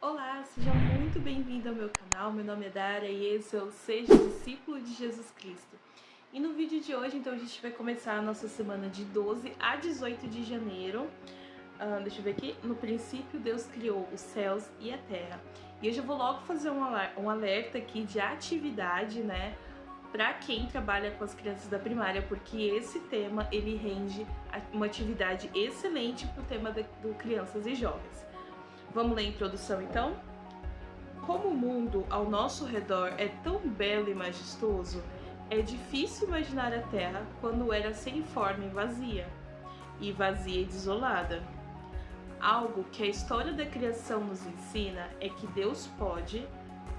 Olá, seja muito bem-vindo ao meu canal. Meu nome é Dara e esse é o Seja Discípulo de Jesus Cristo. E no vídeo de hoje, então, a gente vai começar a nossa semana de 12 a 18 de janeiro. Deixa eu ver aqui. No princípio, Deus criou os céus e a terra. E hoje eu vou logo fazer um alerta aqui de atividade, né? Para quem trabalha com as crianças da primária, porque esse tema ele rende uma atividade excelente para o tema do crianças e jovens. Vamos ler a introdução então? Como o mundo ao nosso redor é tão belo e majestoso, é difícil imaginar a Terra quando era sem forma e vazia e desolada. Algo que a história da criação nos ensina é que Deus pode,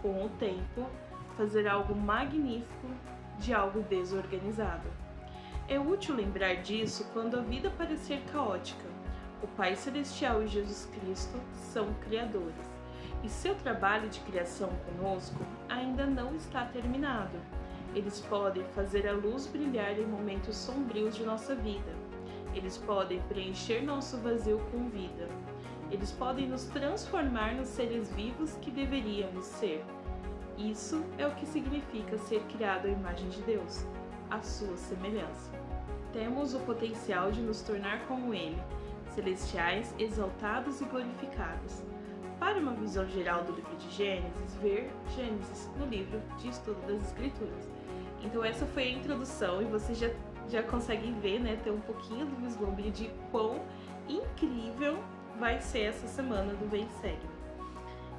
com o tempo, fazer algo magnífico de algo desorganizado. É útil lembrar disso quando a vida parecer caótica. O Pai Celestial e Jesus Cristo são criadores, e seu trabalho de criação conosco ainda não está terminado. Eles podem fazer a luz brilhar em momentos sombrios de nossa vida. Eles podem preencher nosso vazio com vida. Eles podem nos transformar nos seres vivos que deveríamos ser. Isso é o que significa ser criado à imagem de Deus, à sua semelhança. Temos o potencial de nos tornar como Ele, celestiais, exaltados e glorificados. Para uma visão geral do livro de Gênesis, ver Gênesis no livro de estudo das Escrituras. Então essa foi a introdução e você já consegue ver, né, ter um pouquinho do vislumbre de quão incrível vai ser essa semana do Bem Sério.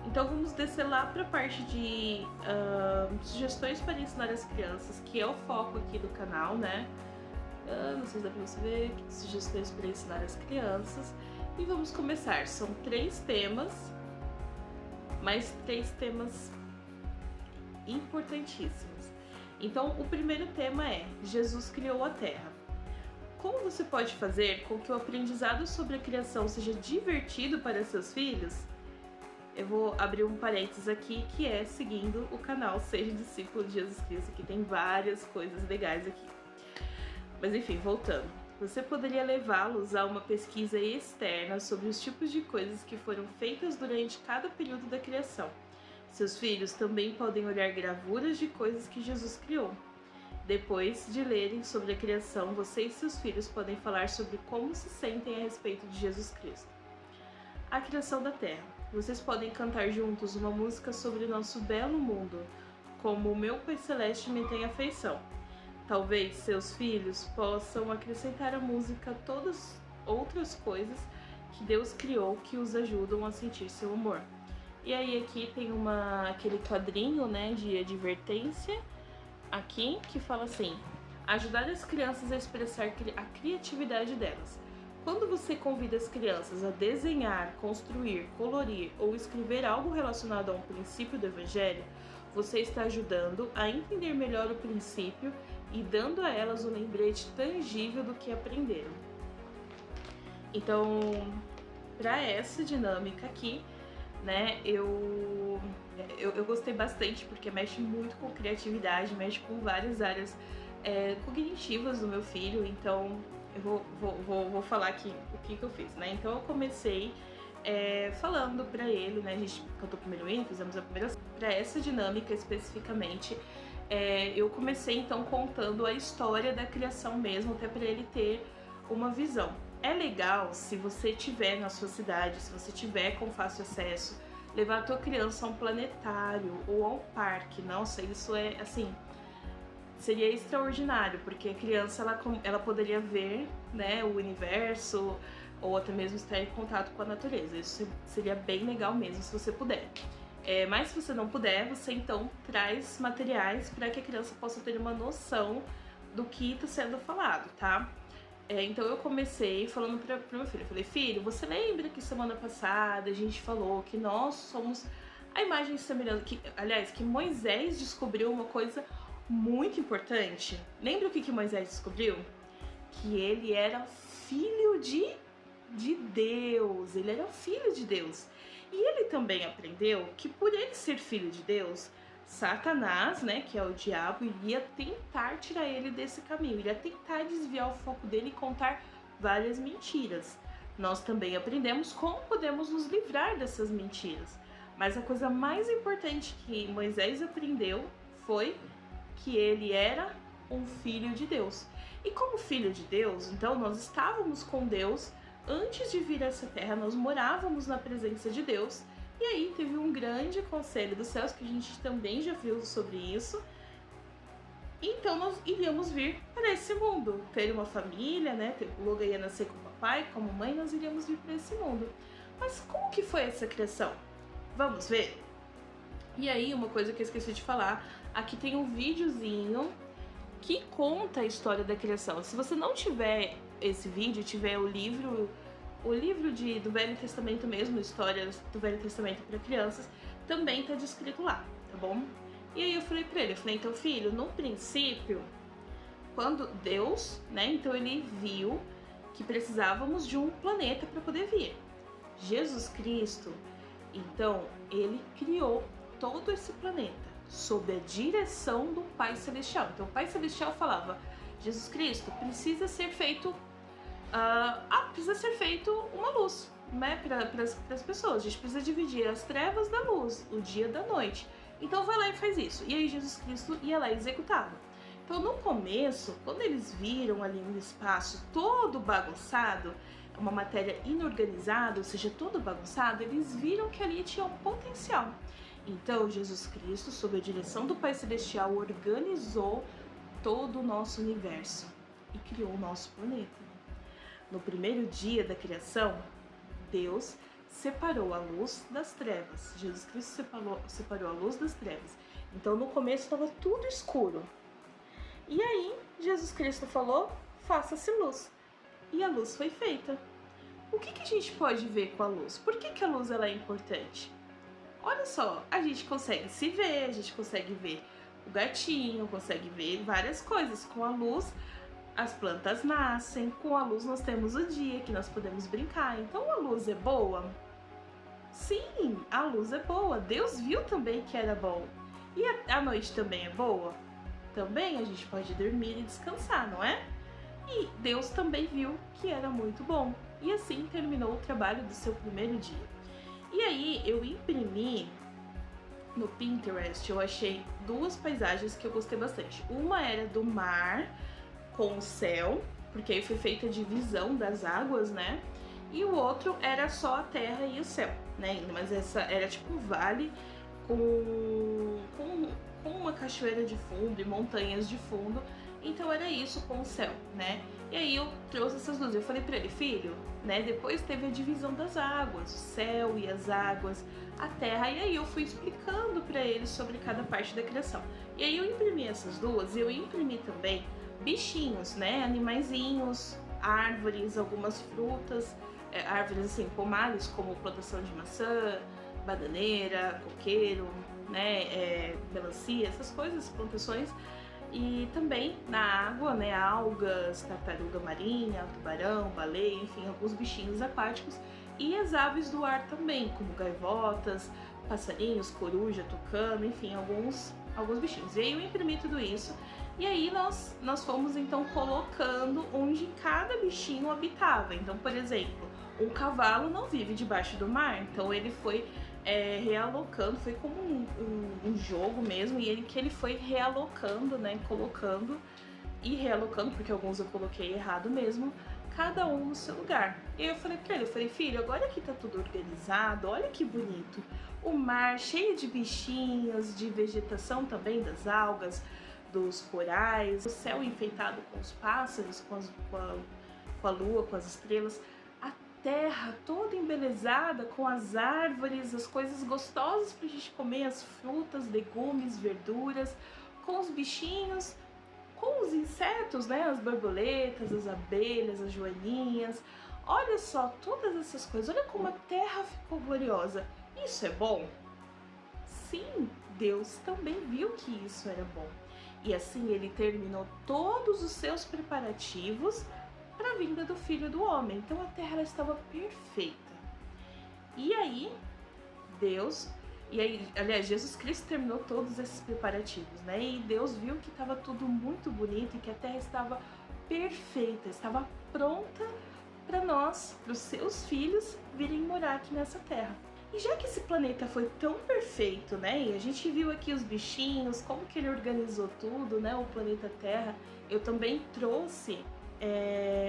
Então vamos descer lá para a parte de sugestões para ensinar as crianças, que é o foco aqui do canal, né? Não sei se dá pra você ver, sugestões para ensinar as crianças. E vamos começar. São 3 temas, mas 3 temas importantíssimos. Então, o primeiro tema é: Jesus criou a Terra. Como você pode fazer com que o aprendizado sobre a criação seja divertido para seus filhos? Eu vou abrir um parênteses aqui, que é seguindo o canal Seja Discípulo de Jesus Cristo, que tem várias coisas legais aqui. Mas enfim, voltando. Você poderia levá-los a uma pesquisa externa sobre os tipos de coisas que foram feitas durante cada período da criação. Seus filhos também podem olhar gravuras de coisas que Jesus criou. Depois de lerem sobre a criação, você e seus filhos podem falar sobre como se sentem a respeito de Jesus Cristo. A criação da Terra. Vocês podem cantar juntos uma música sobre o nosso belo mundo, como o meu Pai Celeste me tem afeição. Talvez seus filhos possam acrescentar à música todas outras coisas que Deus criou que os ajudam a sentir seu amor. E aí aqui tem aquele quadrinho, né, de advertência aqui que fala assim: ajudar as crianças a expressar a criatividade delas. Quando você convida as crianças a desenhar, construir, colorir ou escrever algo relacionado a um princípio do Evangelho, você está ajudando a entender melhor o princípio e dando a elas um lembrete tangível do que aprenderam. Então, para essa dinâmica aqui, né, eu gostei bastante porque mexe muito com criatividade, mexe com várias áreas cognitivas do meu filho. Então, eu vou falar aqui o que eu fiz, né? Então, eu comecei falando para ele, né? A gente cantou o primeiro hino, fizemos a primeira. Para essa dinâmica especificamente, eu comecei então contando a história da criação mesmo, até para ele ter uma visão. É legal se você tiver na sua cidade, se você tiver com fácil acesso, levar a tua criança a um planetário ou a um parque. Nossa, isso é assim, seria extraordinário, porque a criança ela poderia ver, né, o universo ou até mesmo estar em contato com a natureza. Isso seria bem legal mesmo se você puder. Mas se você não puder, você então traz materiais para que a criança possa ter uma noção do que está sendo falado, tá? Então eu comecei falando para meu filho, eu falei: filho, você lembra que semana passada a gente falou que nós somos a imagem e semelhança, que Moisés descobriu uma coisa muito importante? Lembra o que Moisés descobriu? Que ele era filho de Deus, ele era filho de Deus. E ele também aprendeu que por ele ser filho de Deus, Satanás, né, que é o diabo, iria tentar tirar ele desse caminho, iria tentar desviar o foco dele e contar várias mentiras. Nós também aprendemos como podemos nos livrar dessas mentiras. Mas a coisa mais importante que Moisés aprendeu foi que ele era um filho de Deus. E como filho de Deus, então nós estávamos com Deus antes de vir a essa terra, nós morávamos na presença de Deus. E aí teve um grande conselho dos céus, que a gente também já viu sobre isso. Então nós iríamos vir para esse mundo, ter uma família, né? O Logan ia nascer com o papai, como mãe, nós iríamos vir para esse mundo. Mas como que foi essa criação? Vamos ver? E aí, uma coisa que eu esqueci de falar, aqui tem um videozinho que conta a história da criação. Se você não tiver esse vídeo, tiver o livro do Velho Testamento mesmo, Histórias do Velho Testamento para Crianças, também tá descrito lá, tá bom? E aí eu falei pra ele, então filho, no princípio, quando Deus, né, então ele viu que precisávamos de um planeta para poder vir. Jesus Cristo, então, ele criou todo esse planeta sob a direção do Pai Celestial. Então o Pai Celestial falava, Jesus Cristo, precisa ser feito uma luz, né, para as pessoas. A gente precisa dividir as trevas da luz, o dia da noite. Então vai lá e faz isso. E aí Jesus Cristo ia lá e executava. Então no começo, quando eles viram ali um espaço todo bagunçado, uma matéria inorganizada, ou seja, todo bagunçado, eles viram que ali tinha um potencial. Então Jesus Cristo, sob a direção do Pai Celestial, organizou todo o nosso universo e criou o nosso planeta. No primeiro dia da criação, Deus separou a luz das trevas. Jesus Cristo separou a luz das trevas. Então no começo estava tudo escuro. E aí Jesus Cristo falou, faça-se luz. E a luz foi feita. O que a gente pode ver com a luz? Por que a luz ela é importante? Olha só, a gente consegue se ver, a gente consegue ver o gatinho, consegue ver várias coisas. Com a luz, as plantas nascem, com a luz nós temos o dia que nós podemos brincar. Então a luz é boa? Sim, a luz é boa. Deus viu também que era bom. E a noite também é boa? Também a gente pode dormir e descansar, não é? E Deus também viu que era muito bom. E assim terminou o trabalho do seu primeiro dia. E aí eu imprimi no Pinterest, eu achei duas paisagens que eu gostei bastante. Uma era do mar com o céu, porque aí foi feita a divisão das águas, né? E o outro era só a terra e o céu, né? Mas essa era tipo um vale com uma cachoeira de fundo e montanhas de fundo. Então era isso com o céu, né? E aí eu trouxe essas duas. Eu falei pra ele, filho, né? Depois teve a divisão das águas, o céu e as águas, a terra. E aí eu fui explicando pra ele sobre cada parte da criação. E aí eu imprimi essas duas e eu imprimi também bichinhos, né? Animaizinhos, árvores, algumas frutas, árvores assim, pomares, como plantação de maçã, bananeira, coqueiro, né? Melancia, essas coisas, plantações. E também na água, né, algas, tartaruga marinha, tubarão, baleia, enfim, alguns bichinhos aquáticos. E as aves do ar também, como gaivotas, passarinhos, coruja, tucano, enfim, alguns bichinhos. E aí eu imprimi tudo isso e aí nós fomos então colocando onde cada bichinho habitava. Então, por exemplo, um cavalo não vive debaixo do mar, então ele foi realocando, foi como um jogo mesmo, e ele foi realocando, né, colocando e realocando, porque alguns eu coloquei errado mesmo, cada um no seu lugar. E eu falei pra ele, filho, agora que tá tudo organizado, olha que bonito, o mar cheio de bichinhos, de vegetação também, das algas, dos corais, o céu enfeitado com os pássaros, com a lua, com as estrelas, terra toda embelezada com as árvores, as coisas gostosas pra gente comer, as frutas, legumes, verduras, com os bichinhos, com os insetos, né? As borboletas, as abelhas, as joaninhas. Olha só, todas essas coisas. Olha como a terra ficou gloriosa. Isso é bom? Sim, Deus também viu que isso era bom. E assim ele terminou todos os seus preparativos para a vinda do Filho do Homem. Então a terra ela estava perfeita. E aí aliás, Jesus Cristo terminou todos esses preparativos, né? E Deus viu que estava tudo muito bonito e que a terra estava perfeita, estava pronta para nós, para os seus filhos virem morar aqui nessa terra. E já que esse planeta foi tão perfeito, né, e a gente viu aqui os bichinhos, como que ele organizou tudo, né, o planeta Terra, eu também trouxe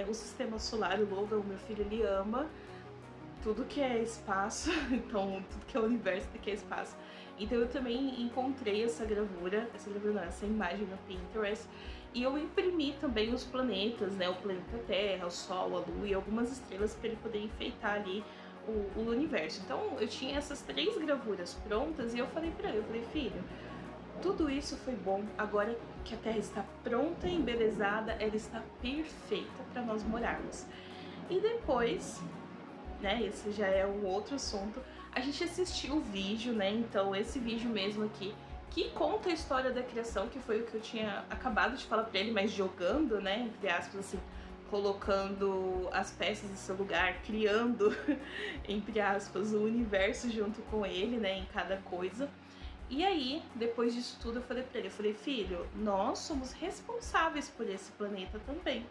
o sistema solar. O Logan, o meu filho, ele ama tudo que é espaço, então tudo que é universo, tudo que é espaço. Então eu também encontrei essa imagem no Pinterest, e eu imprimi também os planetas, né, o planeta Terra, o Sol, a Lua e algumas estrelas para ele poder enfeitar ali o universo. Então eu tinha essas 3 gravuras prontas e eu falei para ele, eu falei, filho, tudo isso foi bom, agora que a Terra está pronta e embelezada, ela está perfeita para nós morarmos. E depois, né, esse já é um outro assunto, a gente assistiu o vídeo, né, então esse vídeo mesmo aqui, que conta a história da criação, que foi o que eu tinha acabado de falar pra ele, mas jogando, né, entre aspas, assim, colocando as peças em seu lugar, criando, entre aspas, o universo junto com ele, né, em cada coisa. E aí, depois disso tudo, eu falei pra ele, eu falei, filho, nós somos responsáveis por esse planeta também.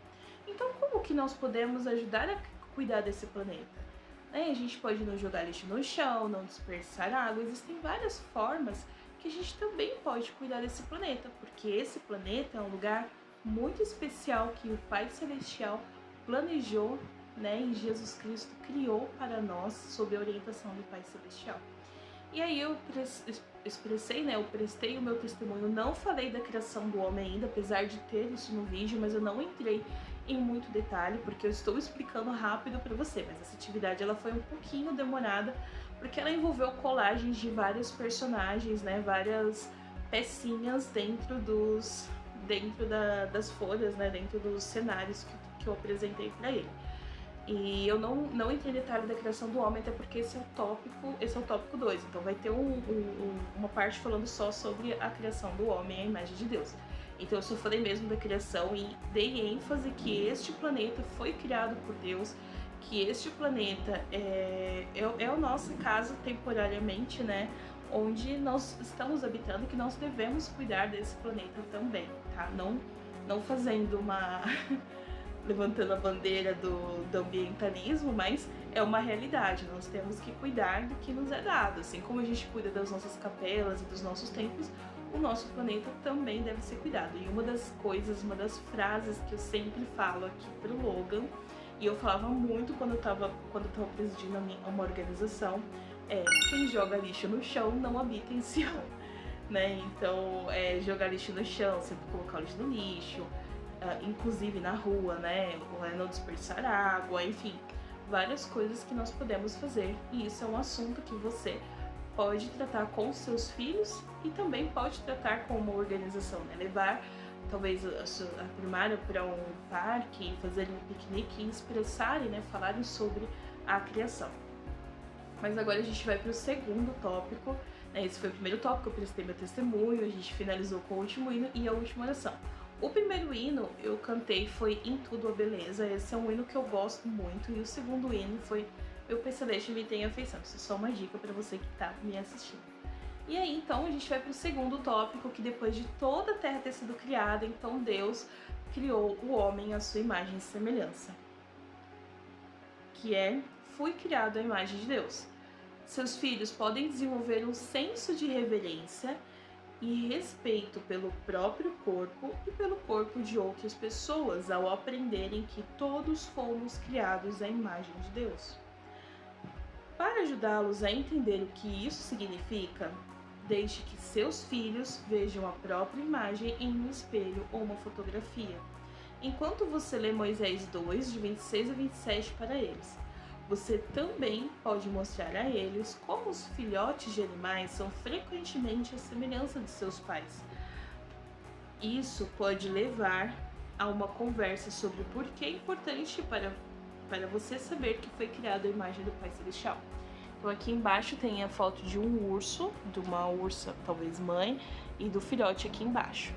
Então, como que nós podemos ajudar a cuidar desse planeta? A gente pode não jogar lixo no chão, não dispersar água, existem várias formas que a gente também pode cuidar desse planeta, porque esse planeta é um lugar muito especial que o Pai Celestial planejou, né, e Jesus Cristo criou para nós sob a orientação do Pai Celestial. E aí eu expressei, né, eu prestei o meu testemunho, não falei da criação do homem ainda, apesar de ter isso no vídeo, mas eu não entrei em muito detalhe, porque eu estou explicando rápido para você, mas essa atividade ela foi um pouquinho demorada, porque ela envolveu colagens de vários personagens, né, várias pecinhas dentro das folhas, né, dentro dos cenários que eu apresentei para ele. E eu não entrei em detalhe da criação do homem, até porque esse é o tópico 2. Então vai ter uma parte falando só sobre a criação do homem, a imagem de Deus. Então eu só falei mesmo da criação e dei ênfase que este planeta foi criado por Deus, que este planeta é a nossa casa temporariamente, né? Onde nós estamos habitando, que nós devemos cuidar desse planeta também, tá? Não fazendo uma... levantando a bandeira do ambientalismo, mas é uma realidade, nós temos que cuidar do que nos é dado, assim como a gente cuida das nossas capelas e dos nossos templos, o nosso planeta também deve ser cuidado. E uma das frases que eu sempre falo aqui pro Logan, e eu falava muito quando eu tava presidindo uma organização, é: quem joga lixo no chão não habita em Sião, né? Então, jogar lixo no chão, sempre colocar o lixo no lixo, inclusive na rua, né, não dispersar água, enfim, várias coisas que nós podemos fazer, e isso é um assunto que você pode tratar com seus filhos e também pode tratar com uma organização, né, levar talvez a primária para um parque, fazer um piquenique e expressarem, né, falarem sobre a criação. Mas agora a gente vai para o segundo tópico, né, esse foi o primeiro tópico, eu prestei meu testemunho, a gente finalizou com o último hino e a última oração. O primeiro hino eu cantei foi Em Tudo a Beleza, esse é um hino que eu gosto muito, e o segundo hino foi Meu Pai Celeste Me Tem Afeição. Isso é só uma dica para você que está me assistindo. E aí, então, a gente vai para o segundo tópico, que depois de toda a terra ter sido criada, então Deus criou o homem à sua imagem e semelhança, que é: fui criado à imagem de Deus. Seus filhos podem desenvolver um senso de reverência e respeito pelo próprio corpo e pelo corpo de outras pessoas ao aprenderem que todos fomos criados à imagem de Deus. Para ajudá-los a entender o que isso significa, deixe que seus filhos vejam a própria imagem em um espelho ou uma fotografia, enquanto você lê Moisés 2, de 26 a 27 para eles. Você também pode mostrar a eles como os filhotes de animais são frequentemente a semelhança de seus pais. Isso pode levar a uma conversa sobre por que é importante para você saber que foi criado a imagem do Pai Celestial. Então aqui embaixo tem a foto de um urso, de uma ursa, talvez mãe, e do filhote aqui embaixo.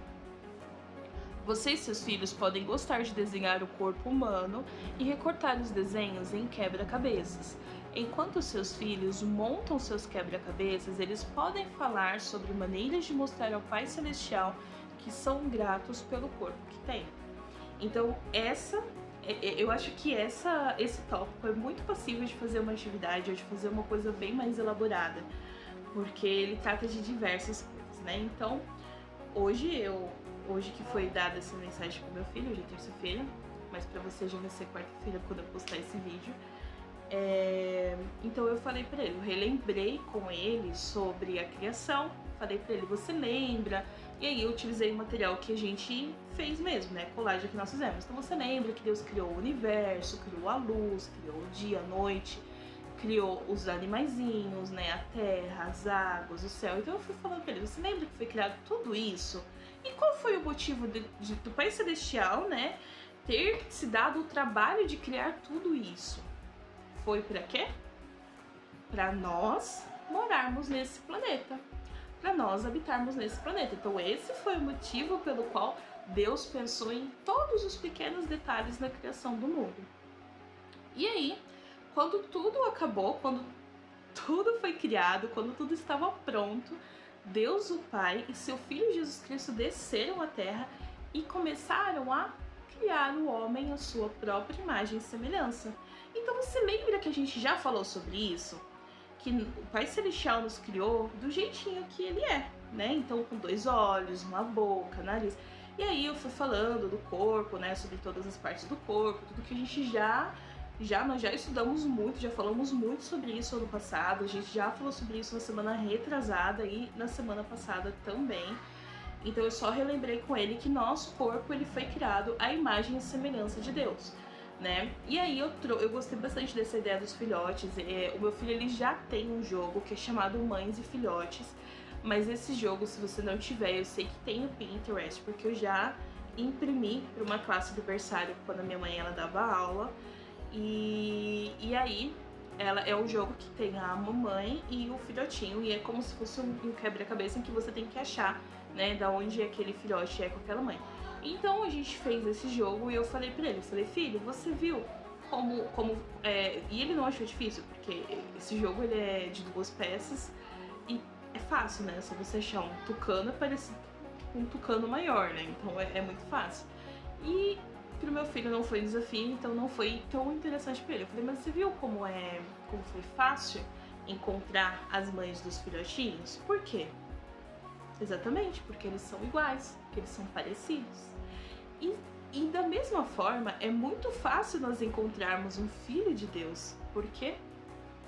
Você e seus filhos podem gostar de desenhar o corpo humano e recortar os desenhos em quebra-cabeças. Enquanto seus filhos montam seus quebra-cabeças, eles podem falar sobre maneiras de mostrar ao Pai Celestial que são gratos pelo corpo que têm. Então, essa eu acho que esse tópico é muito passível de fazer uma atividade ou de fazer uma coisa bem mais elaborada, porque ele trata de diversas coisas, né? Então, hoje que foi dada essa mensagem pro meu filho, hoje é terça-feira, mas pra você já vai ser quarta-feira quando eu postar esse vídeo. Então eu falei pra ele, eu relembrei com ele sobre a criação, falei pra ele, você lembra? E aí eu utilizei o material que a gente fez mesmo, né? Colagem que nós fizemos. Então você lembra que Deus criou o universo, criou a luz, criou o dia, a noite, criou os animaizinhos, né? A terra, as águas, o céu. Então eu fui falando pra ele, você lembra que foi criado tudo isso? E qual foi o motivo do Pai Celestial, né? Ter se dado o trabalho de criar tudo isso? Foi para quê? Para nós morarmos nesse planeta, para nós habitarmos nesse planeta. Então esse foi o motivo pelo qual Deus pensou em todos os pequenos detalhes da criação do mundo. E aí, quando tudo acabou, quando tudo foi criado, quando tudo estava pronto, Deus o Pai e seu Filho Jesus Cristo desceram à Terra e começaram a criar o homem à sua própria imagem e semelhança. Então você lembra que a gente já falou sobre isso? Que o Pai Celestial nos criou do jeitinho que ele é, né? Então com 2 olhos, uma boca, nariz. E aí eu fui falando do corpo, né? Sobre todas as partes do corpo, tudo que a gente nós já estudamos muito, já falamos muito sobre isso ano passado. A gente já falou sobre isso na semana retrasada e na semana passada também. Então eu só relembrei com ele que nosso corpo ele foi criado à imagem e semelhança de Deus, né? E aí eu gostei bastante dessa ideia dos filhotes. O meu filho ele já tem um jogo que é chamado Mães e Filhotes, mas esse jogo, se você não tiver, eu sei que tem no Pinterest, porque eu já imprimi para uma classe do berçário quando a minha mãe ela dava aula. E aí ela é um jogo que tem a mamãe e o filhotinho, e é como se fosse um quebra-cabeça em que você tem que achar, né, da onde aquele filhote é com aquela mãe. Então a gente fez esse jogo e eu falei pra ele, filho, você viu como e ele não achou difícil, porque esse jogo ele é de 2 peças e é fácil, né? Se você achar um tucano, parece um tucano maior, né? Então é muito fácil. E pro meu filho não foi desafio, então não foi tão interessante pra ele. Eu falei, mas você viu como foi fácil encontrar as mães dos filhotinhos? Por quê? Exatamente, porque eles são iguais, porque eles são parecidos. E da mesma forma, é muito fácil nós encontrarmos um filho de Deus. Por quê?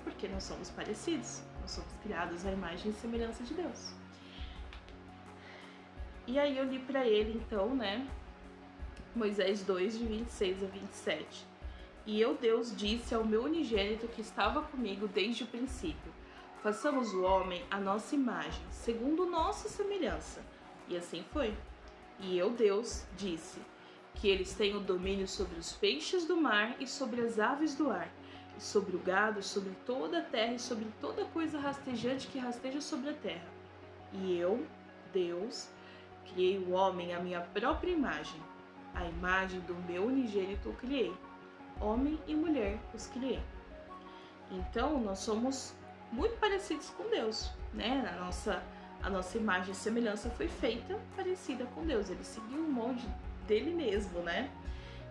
Porque nós somos parecidos, nós somos criados à imagem e semelhança de Deus. E aí eu li pra ele então, né, Moisés 2, de 26 a 27. E eu, Deus, disse ao meu unigênito que estava comigo desde o princípio, façamos o homem à nossa imagem, segundo nossa semelhança. E assim foi. E eu, Deus, disse que eles têm o domínio sobre os peixes do mar e sobre as aves do ar, e sobre o gado, sobre toda a terra e sobre toda coisa rastejante que rasteja sobre a terra. E eu, Deus, criei o homem à minha própria imagem. A imagem do meu unigênito o criei. Homem e mulher os criei. Então, nós somos muito parecidos com Deus, né? A nossa imagem e semelhança foi feita parecida com Deus. Ele seguiu o molde dele mesmo, né?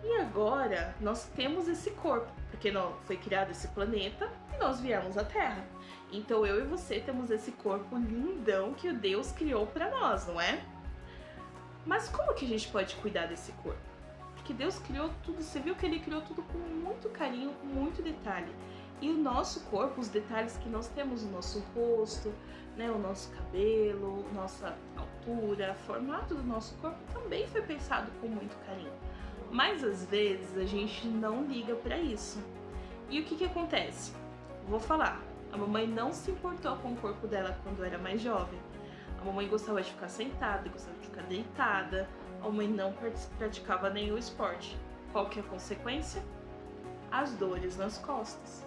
E agora nós temos esse corpo, porque foi criado esse planeta e nós viemos à Terra. Então eu e você temos esse corpo lindão que o Deus criou para nós, não é? Mas como que a gente pode cuidar desse corpo? Porque Deus criou tudo, você viu que Ele criou tudo com muito carinho, com muito detalhe. E o nosso corpo, os detalhes que nós temos no nosso rosto, né, o nosso cabelo, nossa altura, formato do nosso corpo também foi pensado com muito carinho. Mas às vezes a gente não liga para isso. E o que acontece? Vou falar, a mamãe não se importou com o corpo dela quando era mais jovem. A mamãe gostava de ficar sentada, gostava de ficar deitada. A mamãe não praticava nenhum esporte. Qual que é a consequência? As dores nas costas.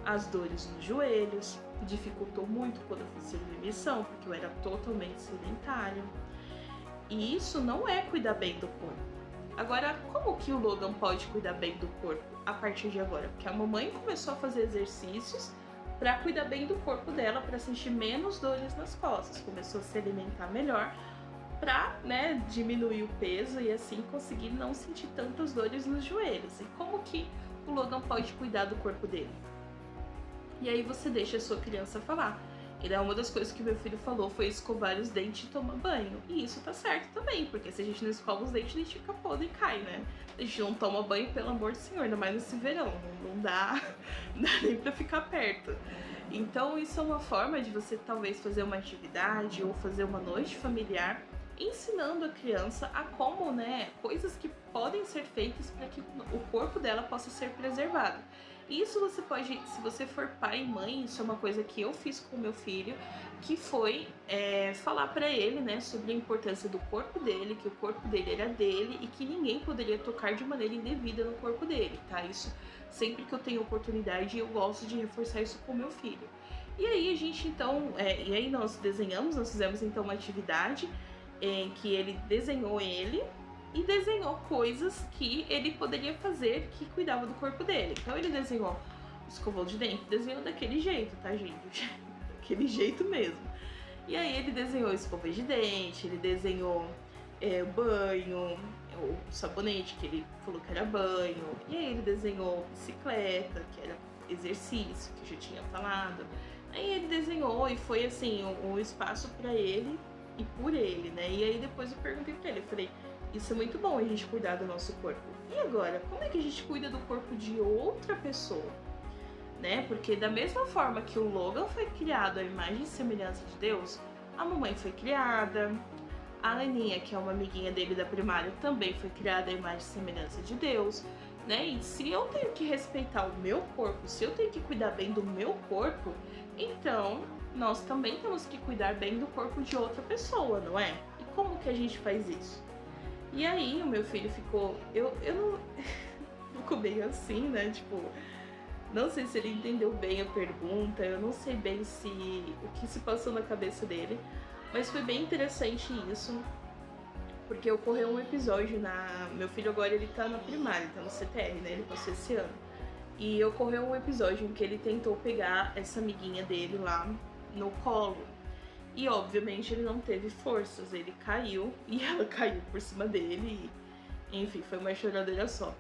As dores nos joelhos. Dificultou muito quando eu fiz servir missão, porque eu era totalmente sedentário. E isso não é cuidar bem do corpo. Agora, como que o Logan pode cuidar bem do corpo a partir de agora? Porque a mamãe começou a fazer exercícios para cuidar bem do corpo dela, para sentir menos dores nas costas. Começou a se alimentar melhor, pra, né, diminuir o peso e assim conseguir não sentir tantas dores nos joelhos. E como que o Logan pode cuidar do corpo dele? E aí você deixa a sua criança falar. E uma das coisas que meu filho falou foi escovar os dentes e tomar banho. E isso tá certo também, porque se a gente não escova os dentes, a gente fica podre e cai, né? A gente não toma banho, pelo amor do Senhor, ainda mais nesse verão. Não dá, não dá nem pra ficar perto. Então isso é uma forma de você talvez fazer uma atividade ou fazer uma noite familiar, ensinando a criança a como, né, coisas que podem ser feitas para que o corpo dela possa ser preservado. E isso você pode, se você for pai e mãe, isso é uma coisa que eu fiz com o meu filho, que foi falar para ele, né, sobre a importância do corpo dele, que o corpo dele era dele e que ninguém poderia tocar de maneira indevida no corpo dele, tá? Isso sempre que eu tenho oportunidade, eu gosto de reforçar isso com o meu filho. E aí a gente então, e aí nós fizemos então uma atividade em que ele desenhou ele e desenhou coisas que ele poderia fazer que cuidava do corpo dele. Então ele desenhou escovou de dente, desenhou daquele jeito, tá, gente? Daquele jeito mesmo. E aí ele desenhou escova de dente, ele desenhou banho, o sabonete que ele falou que era banho, e aí ele desenhou bicicleta, que era exercício, que eu já tinha falado. Aí ele desenhou e foi assim, um espaço para ele e por ele, né? E aí depois eu perguntei pra ele, eu falei, isso é muito bom a gente cuidar do nosso corpo. E agora, como é que a gente cuida do corpo de outra pessoa? Né? Porque da mesma forma que o Logan foi criado à imagem e semelhança de Deus, a mamãe foi criada, a Leninha, que é uma amiguinha dele da primária, também foi criada à imagem e semelhança de Deus, né? E se eu tenho que respeitar o meu corpo, se eu tenho que cuidar bem do meu corpo, então nós também temos que cuidar bem do corpo de outra pessoa, não é? E como que a gente faz isso? E aí o meu filho ficou, eu não ficou meio assim, né? Tipo, não sei se ele entendeu bem a pergunta, eu não sei bem se o que se passou na cabeça dele, mas foi bem interessante isso, porque ocorreu um episódio meu filho agora ele tá na primária, tá no CTR, né? Ele passou esse ano. E ocorreu um episódio em que ele tentou pegar essa amiguinha dele lá no colo. E obviamente ele não teve forças, ele caiu e ela caiu por cima dele. E, enfim, foi uma choradeira só.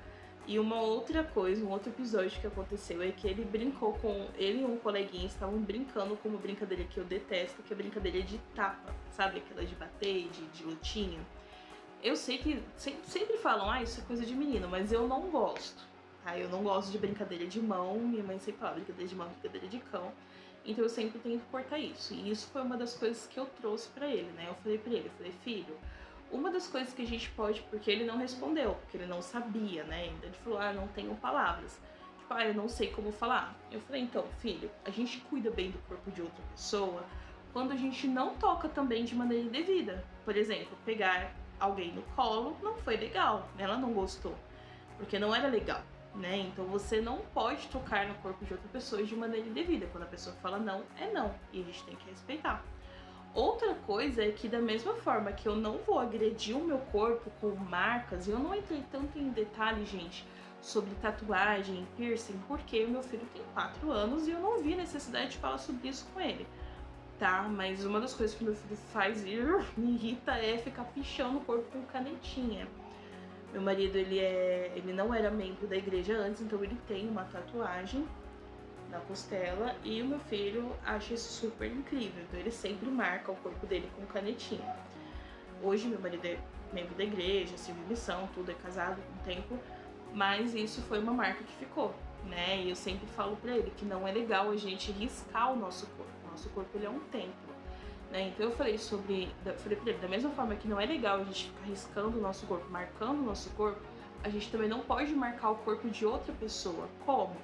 E uma outra coisa, um outro episódio que aconteceu é que ele brincou com... Ele e um coleguinha estavam brincando com uma brincadeira que eu detesto, que é a brincadeira de tapa, sabe? Aquela de bater, de lutinha. Eu sei que sempre falam, isso é coisa de menino, mas eu não gosto, tá? Eu não gosto de brincadeira de mão, minha mãe sempre fala brincadeira de mão, brincadeira de cão. Então eu sempre tento cortar isso. E isso foi uma das coisas que eu trouxe pra ele, né? Eu falei pra ele, filho, uma das coisas que a gente pode, porque ele não respondeu, porque ele não sabia, né? Então ele falou, não tenho palavras. Tipo, eu não sei como falar. Eu falei, então, filho, a gente cuida bem do corpo de outra pessoa quando a gente não toca também de maneira indevida. Por exemplo, pegar alguém no colo não foi legal, ela não gostou, porque não era legal, né? Então você não pode tocar no corpo de outra pessoa de maneira indevida. Quando a pessoa fala não, é não, e a gente tem que respeitar. Outra coisa é que da mesma forma que eu não vou agredir o meu corpo com marcas, eu não entrei tanto em detalhe, gente, sobre tatuagem, piercing, porque o meu filho tem 4 anos e eu não vi necessidade de falar sobre isso com ele, tá? Mas uma das coisas que meu filho faz e me irrita é ficar pichando o corpo com canetinha. Meu marido, ele não era membro da igreja antes, então ele tem uma tatuagem na costela e o meu filho acha isso super incrível, então ele sempre marca o corpo dele com canetinha. Hoje meu marido é membro da igreja, serviu missão, tudo, é casado com um tempo, mas isso foi uma marca que ficou, né? E eu sempre falo pra ele que não é legal a gente riscar o nosso corpo. O nosso corpo, ele é um templo, né? Então eu falei pra ele, da mesma forma que não é legal a gente ficar riscando o nosso corpo, marcando o nosso corpo, a gente também não pode marcar o corpo de outra pessoa. Como?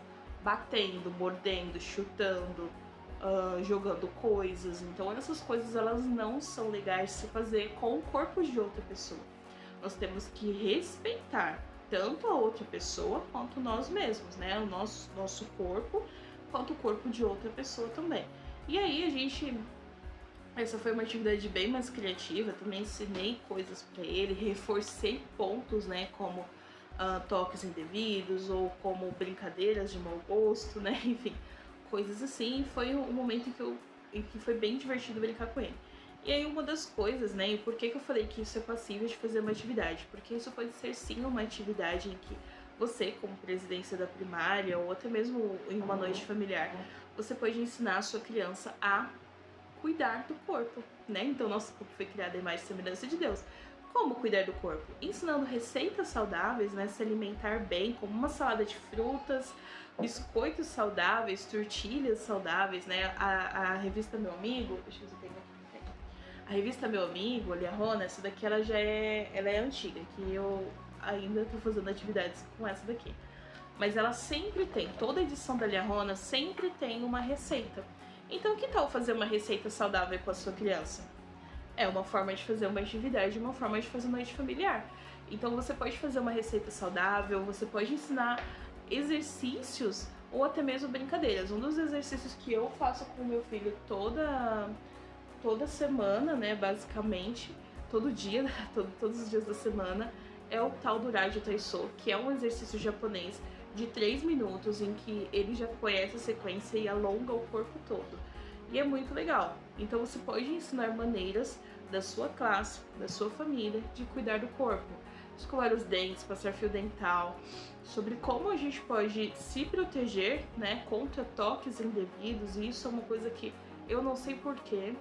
Batendo, mordendo, chutando, jogando coisas. Então essas coisas, elas não são legais de se fazer com o corpo de outra pessoa. Nós temos que respeitar tanto a outra pessoa quanto nós mesmos, né? O nosso corpo, quanto o corpo de outra pessoa também. E aí essa foi uma atividade bem mais criativa, também ensinei coisas para ele, reforcei pontos, né, como toques indevidos ou como brincadeiras de mau gosto, né, enfim, coisas assim. Foi um momento em que foi bem divertido brincar com ele. E aí uma das coisas, né, e por que eu falei que isso é passível de fazer uma atividade? Porque isso pode ser sim uma atividade em que você, como presidência da primária, ou até mesmo em uma noite familiar, você pode ensinar a sua criança a cuidar do corpo, né? Então nosso corpo foi criado à imagem e semelhança de Deus. Como cuidar do corpo? Ensinando receitas saudáveis, né? Se alimentar bem, como uma salada de frutas, biscoitos saudáveis, tortilhas saudáveis, né? A revista Meu Amigo, deixa eu ver se eu tenho aqui. A revista Meu Amigo, Liarona, essa daqui ela é antiga, que eu ainda tô fazendo atividades com essa daqui. Mas ela sempre tem, toda edição da Liarona sempre tem uma receita. Então que tal fazer uma receita saudável com a sua criança? É uma forma de fazer uma atividade, uma forma de fazer uma noite familiar. Então você pode fazer uma receita saudável, você pode ensinar exercícios ou até mesmo brincadeiras. Um dos exercícios que eu faço com o meu filho toda semana, né, basicamente, todo dia, todos os dias da semana, é o tal do Raja Taiso, que é um exercício japonês de 3 minutos em que ele já conhece a sequência e alonga o corpo todo. E é muito legal. Então você pode ensinar maneiras da sua classe, da sua família, de cuidar do corpo. Escovar os dentes, passar fio dental, sobre como a gente pode se proteger, né, contra toques indevidos. E isso é uma coisa que eu não sei porquê.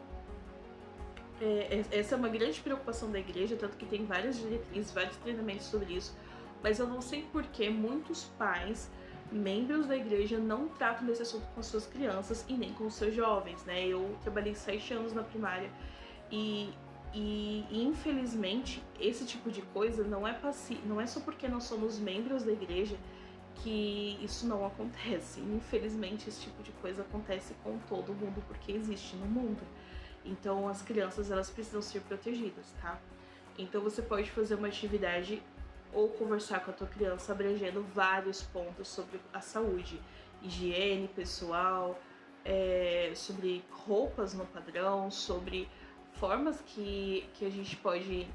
Essa é uma grande preocupação da igreja, tanto que tem várias diretrizes, vários treinamentos sobre isso. Mas eu não sei porquê muitos pais, membros da igreja, não tratam desse assunto com suas crianças e nem com seus jovens, né? Eu trabalhei 7 anos na primária e infelizmente esse tipo de coisa não é só porque nós somos membros da igreja que isso não acontece. Infelizmente esse tipo de coisa acontece com todo mundo porque existe no mundo. Então as crianças elas precisam ser protegidas, tá? Então você pode fazer uma atividade ou conversar com a tua criança abrangendo vários pontos sobre a saúde, higiene pessoal, sobre roupas no padrão, sobre formas que a gente pode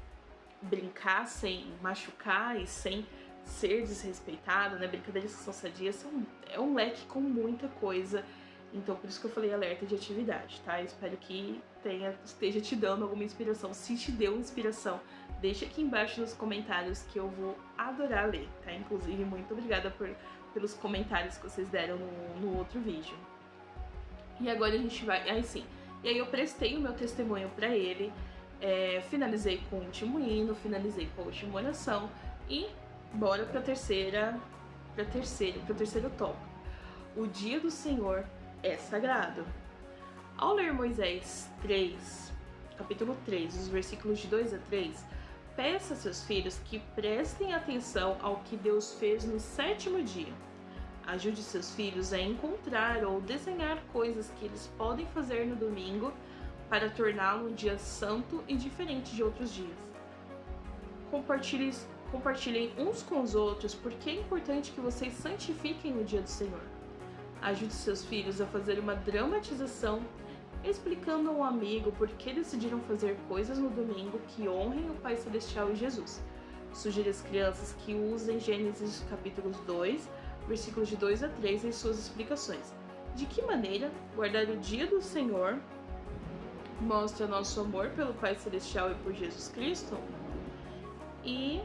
brincar sem machucar e sem ser desrespeitado, né? Brincadeiras que são sadias, é um leque com muita coisa. Então por isso que eu falei alerta de atividade, tá? Eu espero que esteja te dando alguma inspiração. Se te deu inspiração, deixa aqui embaixo nos comentários que eu vou adorar ler, tá? Inclusive, muito obrigada pelos comentários que vocês deram no outro vídeo. E agora a gente vai... Aí sim, e aí eu prestei o meu testemunho pra ele, finalizei com o último hino, finalizei com a última oração e bora pro terceiro tópico. O dia do Senhor é sagrado. Ao ler Moisés 3, capítulo 3, os versículos de 2 a 3, peça a seus filhos que prestem atenção ao que Deus fez no 7º dia. Ajude seus filhos a encontrar ou desenhar coisas que eles podem fazer no domingo para torná-lo um dia santo e diferente de outros dias. Compartilhem uns com os outros porque é importante que vocês santifiquem o dia do Senhor. Ajude seus filhos a fazer uma dramatização explicando a um amigo por que decidiram fazer coisas no domingo que honrem o Pai Celestial e Jesus. Sugire às crianças que usem Gênesis capítulos 2, versículos de 2 a 3 em suas explicações. De que maneira guardar o dia do Senhor mostra nosso amor pelo Pai Celestial e por Jesus Cristo? E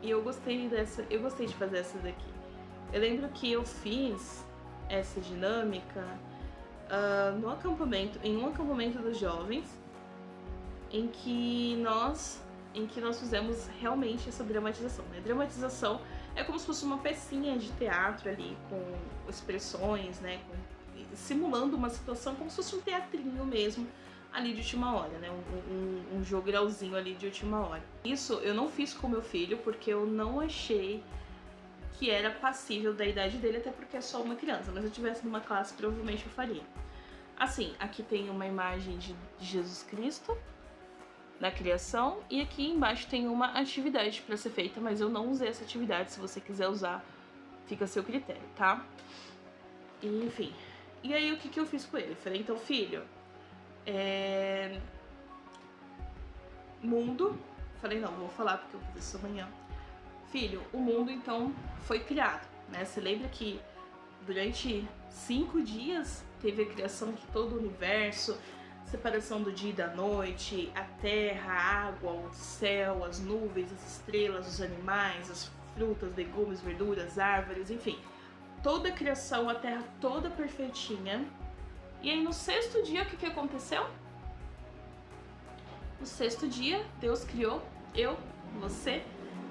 eu gostei de fazer essa daqui. Eu lembro que eu fiz essa dinâmica em um acampamento dos jovens, em que nós fizemos realmente essa dramatização, né? Dramatização é como se fosse uma pecinha de teatro ali, com expressões, né? Simulando uma situação como se fosse um teatrinho mesmo, ali de última hora, né? Um jogralzinho ali de última hora. Isso eu não fiz com meu filho porque eu não achei que era passível da idade dele, até porque é só uma criança, mas se eu tivesse numa classe provavelmente eu faria. Assim, aqui tem uma imagem de Jesus Cristo na criação e aqui embaixo tem uma atividade para ser feita, mas eu não usei essa atividade. Se você quiser usar, fica a seu critério, tá? E, enfim, e aí o que eu fiz com ele? Eu falei, então filho, mundo, falei não, vou falar porque eu vou fazer isso amanhã. Filho, o mundo então foi criado, né? Você lembra que durante 5 dias teve a criação de todo o universo, separação do dia e da noite, a terra, a água, o céu, as nuvens, as estrelas, os animais, as frutas, legumes, verduras, árvores, enfim. Toda a criação, a terra toda perfeitinha. E aí no 6º dia, o que aconteceu? No 6º dia, Deus criou eu, você,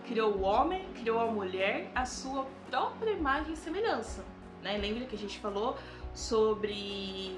criou o homem, criou a mulher, a sua própria imagem e semelhança. Né? Lembra que a gente falou sobre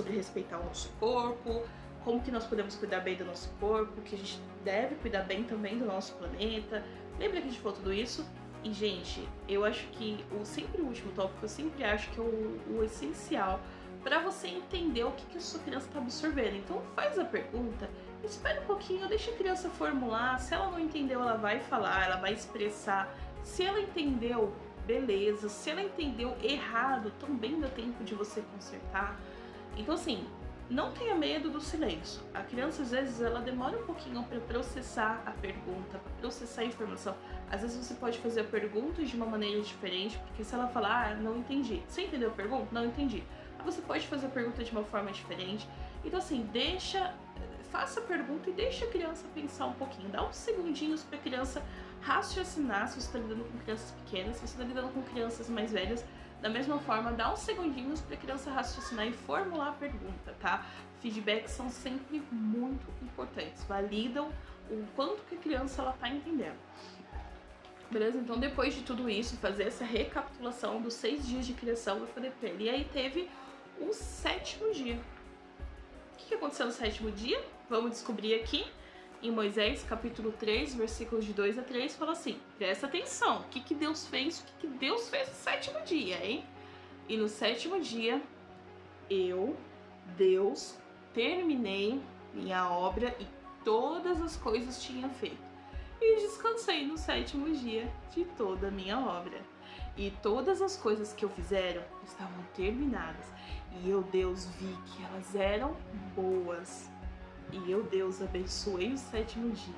respeitar o nosso corpo, como que nós podemos cuidar bem do nosso corpo, que a gente deve cuidar bem também do nosso planeta. Lembra que a gente falou tudo isso? E, gente, eu acho que sempre o último tópico, eu sempre acho que é o essencial para você entender o que a sua criança está absorvendo. Então, faz a pergunta, espera um pouquinho, deixa a criança formular. Se ela não entendeu, ela vai falar, ela vai expressar. Se ela entendeu, beleza. Se ela entendeu errado, também dá tempo de você consertar. Então, assim, não tenha medo do silêncio. A criança, às vezes, ela demora um pouquinho para processar a pergunta, para processar a informação. Às vezes você pode fazer a pergunta de uma maneira diferente, porque se ela falar, não entendi. Você entendeu a pergunta? Não entendi. Você pode fazer a pergunta de uma forma diferente. Então, assim, faça a pergunta e deixa a criança pensar um pouquinho. Dá uns segundinhos para a criança raciocinar. Se você está lidando com crianças pequenas, se você está lidando com crianças mais velhas, da mesma forma, dá uns segundinhos para a criança raciocinar e formular a pergunta, tá? Feedbacks são sempre muito importantes. Validam o quanto que a criança ela tá entendendo. Beleza? Então, depois de tudo isso, fazer essa recapitulação dos 6 dias de criação, eu falei pra ele. E aí teve o 7º dia. O que aconteceu no 7º dia? Vamos descobrir aqui. Em Moisés, capítulo 3, versículos de 2 a 3, fala assim, presta atenção, o que Deus fez, o que Deus fez no 7º dia, hein? E no 7º dia, Deus, terminei minha obra e todas as coisas tinha feito. E descansei no 7º dia de toda a minha obra. E todas as coisas que eu fizeram estavam terminadas. E eu, Deus, vi que elas eram boas. E eu, Deus, abençoei o 7º dia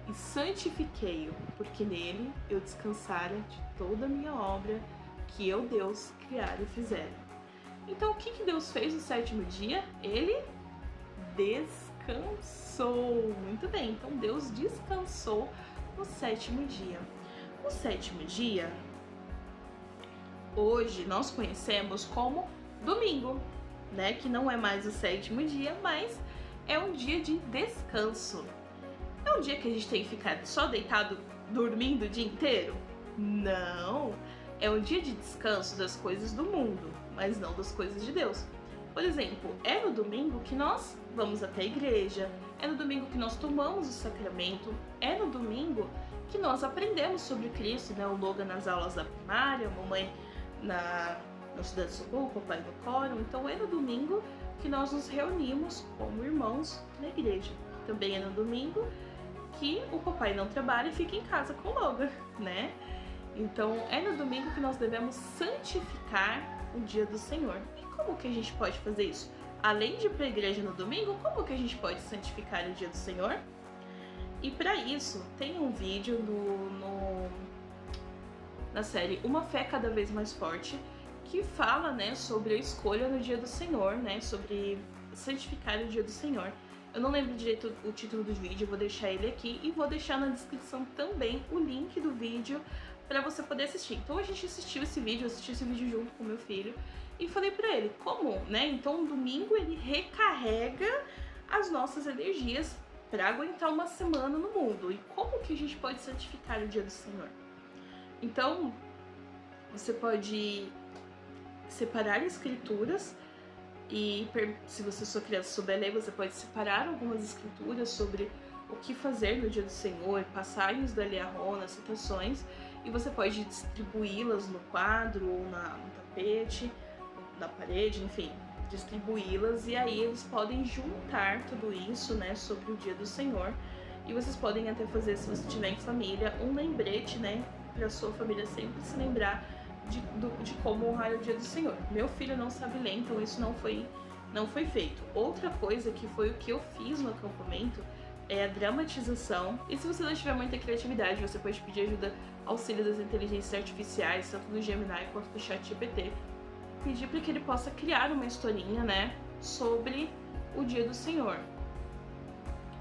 e santifiquei-o, porque nele eu descansara de toda a minha obra que eu, Deus, criara e fizera. Então, o que Deus fez no 7º dia? Ele descansou. Muito bem, então Deus descansou no 7º dia. O 7º dia, hoje nós conhecemos como domingo, né? Que não é mais o 7º dia, mas é um dia de descanso. É um dia que a gente tem que ficar só deitado dormindo o dia inteiro? Não! É um dia de descanso das coisas do mundo, mas não das coisas de Deus. Por exemplo, é no domingo que nós vamos até a igreja, é no domingo que nós tomamos o sacramento, é no domingo que nós aprendemos sobre Cristo, né? O Logan nas aulas da primária, a mamãe na Estudante Socorro, o papai no coro. Então é no domingo que nós nos reunimos como irmãos na igreja. Também é no domingo que o papai não trabalha e fica em casa com o Logan, né? Então é no domingo que nós devemos santificar o dia do Senhor. E como que a gente pode fazer isso? Além de ir para a igreja no domingo, como que a gente pode santificar o dia do Senhor? E para isso tem um vídeo na série Uma Fé Cada Vez Mais Forte, que fala, né, sobre a escolha no dia do Senhor, né, sobre santificar o dia do Senhor. Eu não lembro direito o título do vídeo, eu vou deixar ele aqui e vou deixar na descrição também o link do vídeo para você poder assistir. Então a gente assistiu esse vídeo, eu assisti esse vídeo junto com meu filho e falei para ele como, né, então o domingo ele recarrega as nossas energias para aguentar uma semana no mundo. E como que a gente pode santificar o dia do Senhor? Então, você pode separar escrituras e, se você sua criança souber ler, você pode separar algumas escrituras sobre o que fazer no dia do Senhor, passagens da Eliarona, citações, e você pode distribuí-las no quadro ou no tapete, na parede, enfim, distribuí-las, e aí eles podem juntar tudo isso, né, sobre o dia do Senhor. E vocês podem até fazer, se você tiver em família, um lembrete, né, para sua família sempre se lembrar de como honrar o dia do Senhor. Meu filho não sabe ler, então isso não foi feito. Outra coisa que foi o que eu fiz no acampamento, é a dramatização. E se você não tiver muita criatividade, você pode pedir ajuda, auxílio das inteligências artificiais, tanto do Gemini quanto do ChatGPT. Pedir para que ele possa criar uma historinha, né, sobre o dia do Senhor.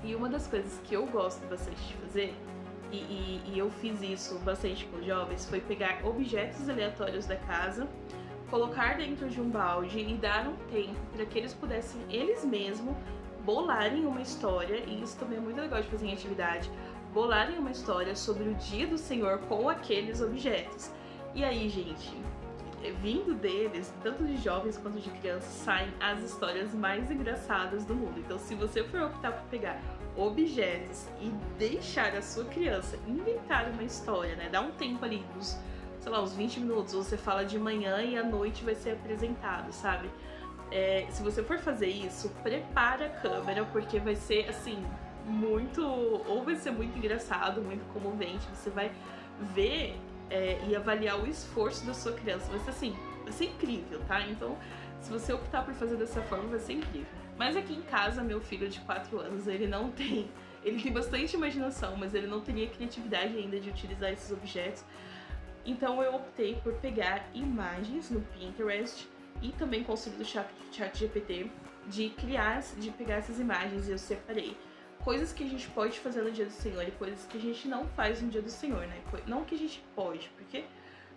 E uma das coisas que eu gosto bastante de fazer, e eu fiz isso bastante com os jovens, foi pegar objetos aleatórios da casa, colocar dentro de um balde e dar um tempo para que eles pudessem, eles mesmos, bolarem uma história, e isso também é muito legal de fazer em atividade, bolarem uma história sobre o dia do Senhor com aqueles objetos. E aí, gente, vindo deles, tanto de jovens quanto de crianças, saem as histórias mais engraçadas do mundo. Então, se você for optar por pegar objetos e deixar a sua criança inventar uma história, né, dá um tempo ali, sei lá, uns 20 minutos, você fala de manhã e à noite vai ser apresentado, sabe? Se você for fazer isso, prepara a câmera, porque vai ser, assim, ou vai ser muito engraçado, muito comovente, você vai ver e avaliar o esforço da sua criança, vai ser assim, vai ser incrível, tá? Então, se você optar por fazer dessa forma, vai ser incrível. Mas aqui em casa, meu filho de 4 anos, ele tem bastante imaginação, mas ele não teria criatividade ainda de utilizar esses objetos. Então eu optei por pegar imagens no Pinterest e também com o auxílio do ChatGPT de pegar essas imagens, e eu separei coisas que a gente pode fazer no dia do Senhor e coisas que a gente não faz no dia do Senhor, né? Não que a gente pode, porque,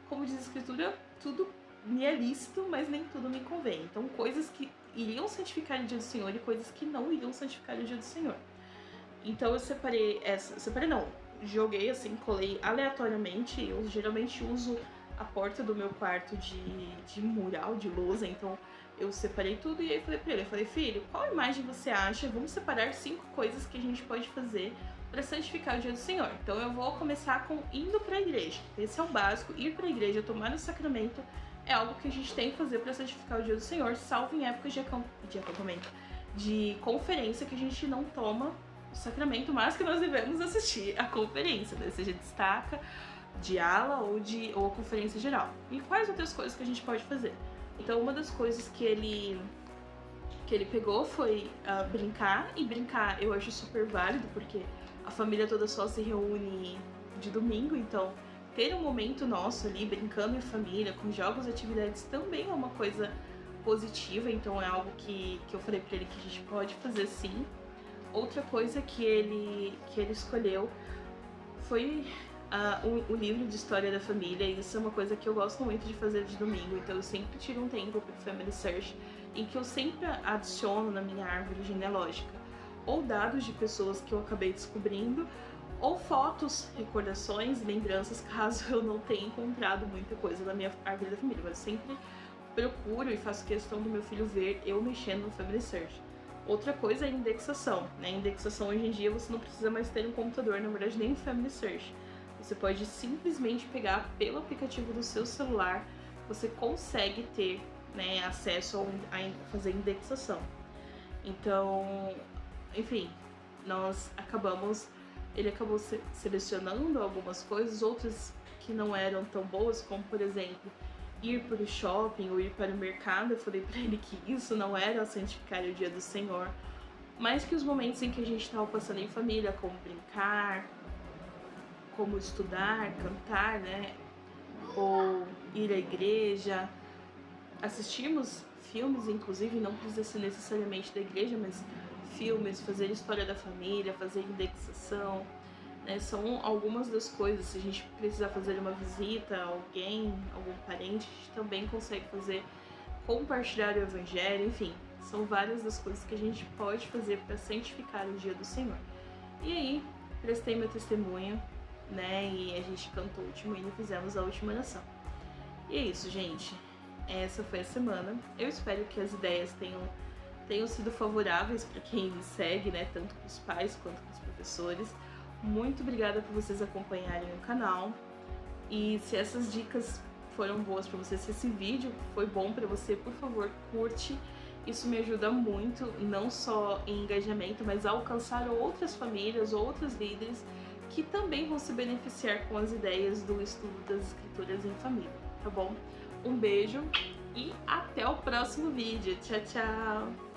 como diz a Escritura, tudo me é lícito, mas nem tudo me convém. Então, coisas que iriam santificar o dia do Senhor e coisas que não iriam santificar o dia do Senhor. Então eu joguei assim, colei aleatoriamente. Eu geralmente uso a porta do meu quarto de mural, de lousa, então eu separei tudo e aí falei pra ele, filho, qual imagem você acha? Vamos separar 5 coisas que a gente pode fazer para santificar o dia do Senhor. Então eu vou começar com indo para a igreja. Esse é o básico, ir para a igreja, tomar o sacramento é algo que a gente tem que fazer para santificar o dia do Senhor, salvo em épocas de acampamento, de conferência, que a gente não toma o sacramento, mas que nós devemos assistir a conferência, né? Seja destaca, de ala ou a conferência geral. E quais outras coisas que a gente pode fazer? Então, uma das coisas que ele pegou foi brincar, e brincar eu acho super válido, porque a família toda só se reúne de domingo, então ter um momento nosso ali, brincando em família, com jogos e atividades, também é uma coisa positiva, então é algo que eu falei pra ele que a gente pode fazer sim. Outra coisa que ele escolheu foi o livro de história da família, e isso é uma coisa que eu gosto muito de fazer de domingo, então eu sempre tiro um tempo para o Family Search, em que eu sempre adiciono na minha árvore genealógica ou dados de pessoas que eu acabei descobrindo, ou fotos, recordações, lembranças, caso eu não tenha encontrado muita coisa na minha árvore da família, mas eu sempre procuro e faço questão do meu filho ver eu mexendo no Family Search. Outra coisa é a indexação, né? Indexação hoje em dia você não precisa mais ter um computador, na verdade nem um Family Search. Você pode simplesmente pegar pelo aplicativo do seu celular, você consegue ter, né, acesso a fazer indexação. Então, enfim, ele acabou selecionando algumas coisas, outras que não eram tão boas, como por exemplo, ir para o shopping ou ir para o mercado. Eu falei para ele que isso não era santificar o dia do Senhor, mas que os momentos em que a gente estava passando em família, como brincar, como estudar, cantar, né, ou ir à igreja, assistirmos filmes, inclusive, não precisa ser necessariamente da igreja, mas filmes, fazer história da família, fazer indexação, né, são algumas das coisas. Se a gente precisar fazer uma visita a alguém, algum parente, a gente também consegue fazer, compartilhar o evangelho, enfim, são várias das coisas que a gente pode fazer para santificar o dia do Senhor. E aí, prestei meu testemunho, né, e a gente cantou o último hino e fizemos a última oração. E é isso, gente. Essa foi a semana. Eu espero que as ideias tenham sido favoráveis para quem me segue, né, tanto com os pais quanto com os professores. Muito obrigada por vocês acompanharem o canal. E se essas dicas foram boas para você, se esse vídeo foi bom para você, por favor, curte. Isso me ajuda muito, não só em engajamento, mas a alcançar outras famílias, outros líderes que também vão se beneficiar com as ideias do estudo das escrituras em família, tá bom? Um beijo e até o próximo vídeo. Tchau, tchau!